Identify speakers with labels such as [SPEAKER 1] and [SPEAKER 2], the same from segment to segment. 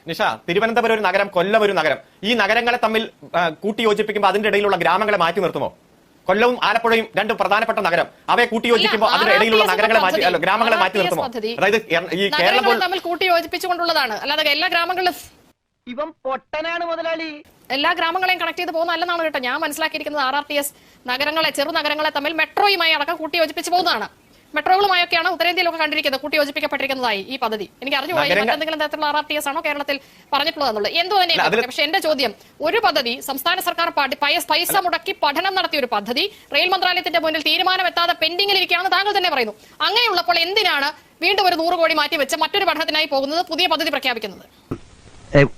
[SPEAKER 1] നിഷ, തിരുവനന്തപുരം ഒരു നഗരം, കൊല്ലം ഒരു നഗരം. ഈ നഗരങ്ങളെ തമ്മിൽ കൂട്ടി യോജിപ്പിക്കുമ്പോൾ അതിന്റെ ഇടയിലുള്ള ഗ്രാമങ്ങളെ മാറ്റി നിർത്തുമോ? കൊല്ലവും ആലപ്പുഴയും രണ്ട് പ്രധാനപ്പെട്ട നഗരം, അവയെ കൂട്ടി യോജിക്കുമ്പോൾ അതിന്റെ ഇടയിലുള്ള നഗരങ്ങളെ മാറ്റി ഗ്രാമങ്ങളെ മാറ്റി നിർത്തുമോ? അതായത് ഈ കേരളം
[SPEAKER 2] തമ്മിൽ കൂട്ടി യോജിപ്പിച്ചുകൊണ്ടുള്ളതാണ്, അല്ലാതെ എല്ലാ ഗ്രാമങ്ങളിലും
[SPEAKER 3] ഇവൻ പൊട്ടനാണ് മുതലാളി.
[SPEAKER 2] എല്ലാ ഗ്രാമങ്ങളെയും കണക്ട് ചെയ്ത് പോകുന്നതല്ലെന്നാണ് കേട്ടോ ഞാൻ മനസ്സിലാക്കിയിരിക്കുന്നത്. RRTS നഗരങ്ങളെ, ചെറു നഗരങ്ങളെ തമ്മിൽ മെട്രോയുമായി അടക്കം കൂട്ടി യോജിപ്പിച്ച് പോകുന്നതാണ്. മെട്രോകളുമായൊക്കെയാണ് ഉത്തരേന്ത്യയിലൊക്കെ കണ്ടിരിക്കുന്നത് കൂട്ടി യോജിപ്പിക്കപ്പെട്ടിരിക്കുന്നതായി ഈ പദ്ധതി. എനിക്ക് അറിഞ്ഞുപോയി എന്തെങ്കിലും തരത്തിലുള്ള RRTS ആണോ കേരളത്തിൽ പറഞ്ഞിട്ടുള്ളതെന്നുള്ളത്. എന്തു തന്നെ, പക്ഷെ എന്റെ ചോദ്യം, ഒരു പദ്ധതി സംസ്ഥാന സർക്കാർ പൈസ മുടക്കി പഠനം നടത്തിയ ഒരു പദ്ധതി റെയിൽ മന്ത്രാലയത്തിന്റെ മുന്നിൽ തീരുമാനമെത്താതെ പെൻഡിങ്ങിലിരിക്കുകയാണെന്ന് താങ്കൾ തന്നെ പറയുന്നു. അങ്ങനെയുള്ളപ്പോൾ എന്തിനാണ് വീണ്ടും ഒരു 100 കോടി മാറ്റി വെച്ച് മറ്റൊരു പഠനത്തിനായി പോകുന്നത്, പുതിയ പദ്ധതി പ്രഖ്യാപിക്കുന്നത്?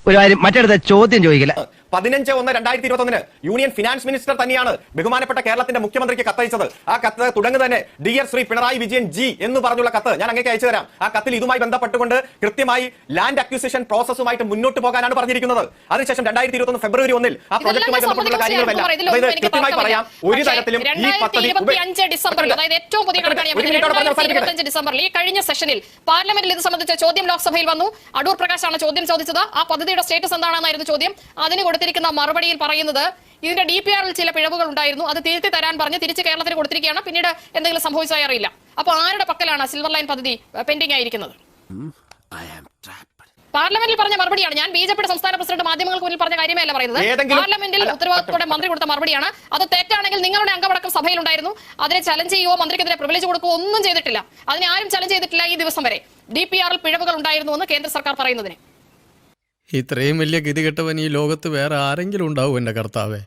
[SPEAKER 4] ഒരു കാര്യം മറ്റടുത്ത ചോദ്യം ചോദിക്കില്ല.
[SPEAKER 1] 15/1/2021 യൂണിയൻ ഫിനാൻസ് മിനിസ്റ്റർ തന്നെയാണ് ബഹുമാനപ്പെട്ട കേരളത്തിന്റെ മുഖ്യമന്ത്രിക്ക് കത്തയച്ചത്. ആ കത്ത് തുടങ്ങുന്നത് തന്നെ ഡിയർ ശ്രീ പിണറായി വിജയൻ ജി എന്ന് പറഞ്ഞുള്ള കത്ത് ഞാൻ അങ്ങേക്ക് അയച്ചു തരാം. ആ കത്തിൽ ഇതുമായി ബന്ധപ്പെട്ടുകൊണ്ട് കൃത്യമായി ലാൻഡ് അക്വിസിഷൻ പ്രോസസ്സുമായിട്ട് മുന്നോട്ട് പോകാനാണ് പറഞ്ഞിരിക്കുന്നത്. അതിനുശേഷം 2021 ഫെബ്രുവരി 1 ആ പ്രോജക്റ്റുമായി ബന്ധപ്പെട്ടുള്ള കാര്യങ്ങളെല്ലാം അതായത് കൃത്യമായി പറയാം, ഒരു തരത്തിലും ഈ പദ്ധതി
[SPEAKER 2] 2025 ഡിസംബറിൽ, അതായത് ഏറ്റവും പുതിയ കണക്കാണ് 2025 ഡിസംബറിൽ ഈ കഴിഞ്ഞ സെഷനിൽ പാർലമെന്റിൽ ഇത് സംബന്ധിച്ച ചോദ്യം ലോക്സഭയിൽ വന്നു. അടൂർ പ്രകാശാണ് ചോദ്യം ചോദിച്ചത്. ആ പദ്ധതിയുടെ സ്റ്റേറ്റസ് എന്താണെന്നായിരുന്നു ചോദ്യം. അതിന് കൊടുത്തിരിക്കുന്ന മറുപടിയിൽ പറയുന്നത് ഇതിന്റെ DPRൽ ചില പിഴവുകൾ ഉണ്ടായിരുന്നു, അത് തിരുത്തി തരാൻ പറഞ്ഞ് തിരിച്ച് കേരളത്തിന് കൊടുത്തിരിക്കുകയാണ്. പിന്നീട് എന്തെങ്കിലും സംഭവിച്ചാൽ അറിയില്ല. അപ്പോൾ ആരുടെ പക്കലാണ് സിൽവർ ലൈൻ പദ്ധതി പെൻഡിംഗ് ആയിരിക്കുന്നത്? പാർലമെന്റിൽ പറഞ്ഞ മറുപടിയാണ്. ഞാൻ BJPയുടെ സംസ്ഥാന പ്രസിഡന്റ് മാധ്യമങ്ങൾക്ക് മുന്നിൽ പറഞ്ഞ കാര്യമേ അല്ല പറയുന്നത്. പാർലമെന്റിൽ ഉത്തരവാദിത്തത്തോടെ മന്ത്രി കൊടുത്ത മറുപടിയാണ്. അത് തെറ്റാണെങ്കിൽ നിങ്ങളുടെ അംഗമടക്കം സഭയിലുണ്ടായിരുന്നു. അതിനെ ചലഞ്ച് ചെയ്യുകയോ മന്ത്രിക്കെതിരെ പ്രിവിലേജ് കൊടുക്കുകയോ ഒന്നും ചെയ്തിട്ടില്ല. അതിനെ ആരും ചലഞ്ച് ചെയ്തിട്ടില്ല ഈ ദിവസം വരെ. DPRൽ പിഴവുകൾ ഉണ്ടായിരുന്നു എന്ന് കേന്ദ്ര സർക്കാർ പറയുന്നതിന്.
[SPEAKER 5] ഇത്രയും വലിയ ഗതികെട്ടവൻ ഈ ലോകത്ത് വേറെ ആരെങ്കിലും ഉണ്ടാവും എന്റെ കർത്താവേ?